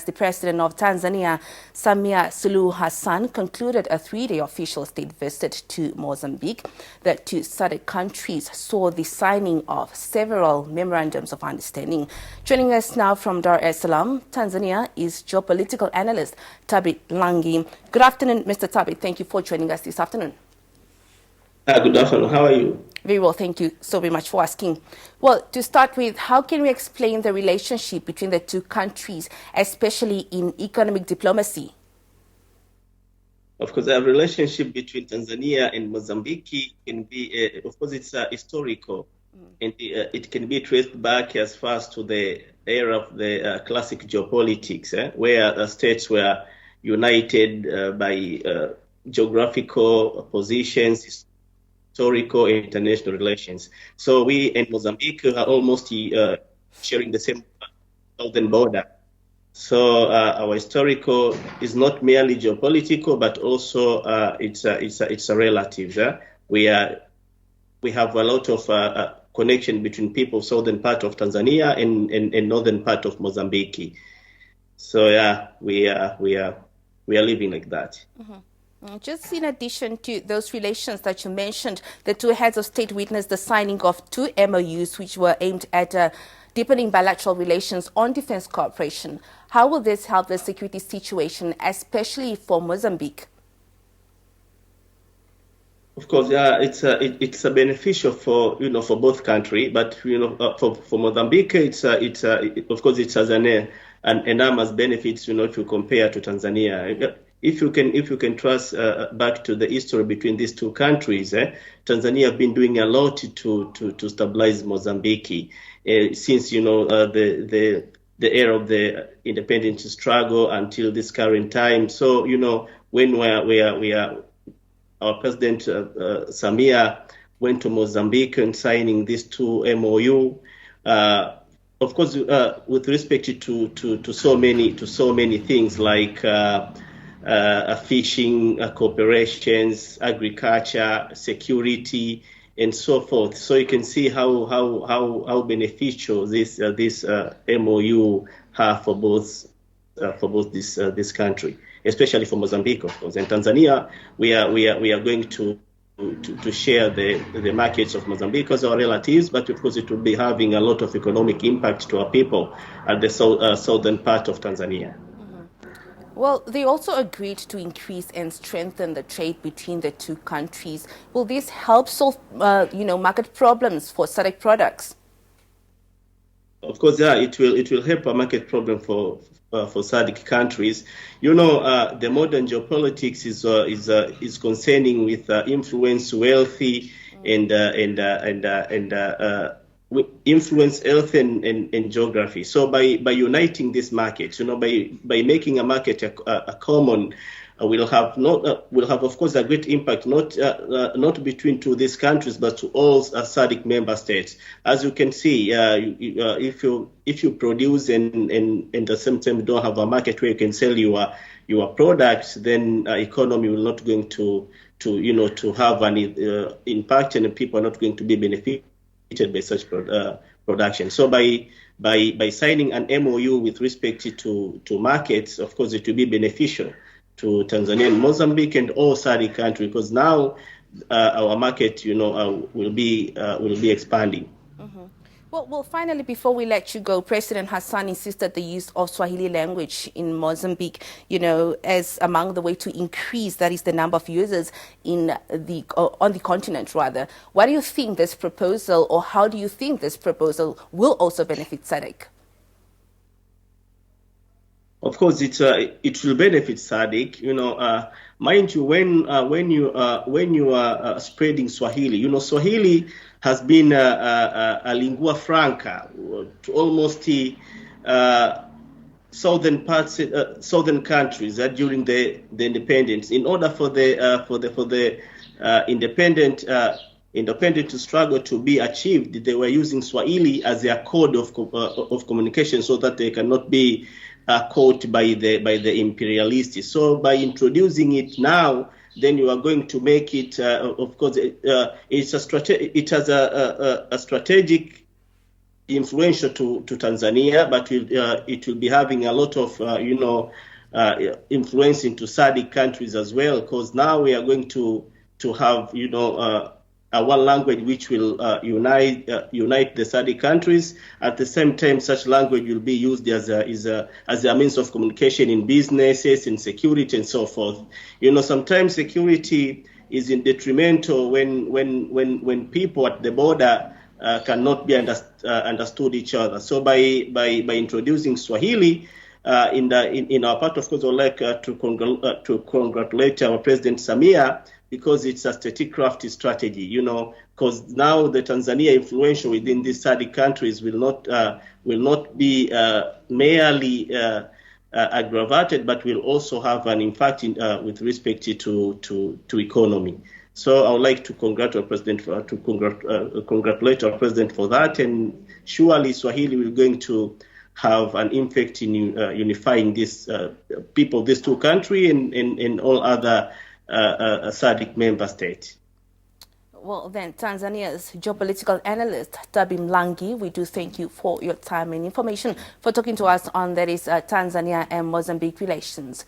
the president of Tanzania, Samia Suluhu Hassan, concluded a 3-day official state visit to Mozambique. The two SADC countries saw the signing of several memorandums of understanding. Joining us now from Dar es Salaam, Tanzania, is geopolitical analyst Thabit Mlangi. Good afternoon, Mr. Thabit. Thank you for joining us this afternoon. Good afternoon. How are you? Very well, thank you so very much for asking. Well, to start with, how can we explain the relationship between the two countries, especially in economic diplomacy? Of course, the relationship between Tanzania and Mozambique can be, of course, it's historical, and it can be traced back as far as to the era of the classic geopolitics, where states were united by geographical positions, historical and international relations. So we and Mozambique are almost sharing the same southern border. So our historical is not merely geopolitical, but also it's a relative. We have a lot of connection between people southern part of Tanzania and northern part of Mozambique. So yeah, we are living like that. Mm-hmm. Just in addition to those relations that you mentioned, the two heads of state witnessed the signing of 2 MOUs which were aimed at deepening bilateral relations on defense cooperation. How will this help the security situation, especially for Mozambique? Of course, it's a beneficial for for both countries, but for Mozambique, of course it has an enormous benefits if you compare to Tanzania. If you can trace back to the history between these two countries, Tanzania have been doing a lot to stabilize Mozambique since the era of the independence struggle until this current time. So when our president Samia went to Mozambique and signing these 2 MOU. Of course, with respect to so many things like fishing, cooperations, agriculture, security, and so forth. So you can see how beneficial this MOU have for both this country, especially for Mozambique, of course. And Tanzania, we are going to share the markets of Mozambique as our relatives, but of course it will be having a lot of economic impact to our people at the southern part of Tanzania. Well, they also agreed to increase and strengthen the trade between the two countries. Will this help solve, market problems for SADC products? Of course, yeah, it will help a market problem for SADC countries. The modern geopolitics is concerning with influence, wealthy, and influence health and geography. So by uniting these markets, by making a market a common, will have of course a great impact not between these countries but to all SADC member states. As you can see, if you produce and at the same time don't have a market where you can sell your products, then economy will not going to have any impact, and people are not going to be benefited by such production. So by signing an MOU with respect to markets, of course it will be beneficial to Tanzania and Mozambique and all SADC countries, because now our market will be expanding. Mm-hmm. Well, finally, before we let you go, President Hassan insisted the use of Swahili language in Mozambique, as among the way to increase, that is, the number of users on the continent, rather. Why do you think this proposal, or how do you think this proposal will also benefit SADC? Of course, it will benefit SADC. Mind you, when you are spreading Swahili, Swahili has been a lingua franca to almost southern countries during the independence. In order for the independent struggle to be achieved, they were using Swahili as their code of communication, so that they cannot be caught by the imperialists. So by introducing it now, then you are going to make it. Of course, it has a strategic influential to Tanzania, but it will be having a lot of, influence into SADC countries as well, because now we are going to have, one language which will unite the SADC countries. At the same time, such language will be used as a means of communication in businesses, in security, and so forth. Sometimes security is in detrimental when people at the border cannot be understood each other. So by introducing Swahili in our part, of course, I'd like to congratulate our President Samia, because it's a statecraft strategy, because now the Tanzania influential within these SADC countries will not be merely aggravated, but will also have an impact with respect to economy. So I would like to congratulate our president for that, and surely Swahili will going to have an impact in unifying these people of these two countries and all other SADC member states. Well, then, Tanzania's geopolitical analyst, Thabit Mlangi, we do thank you for your time and information, for talking to us on Tanzania and Mozambique relations.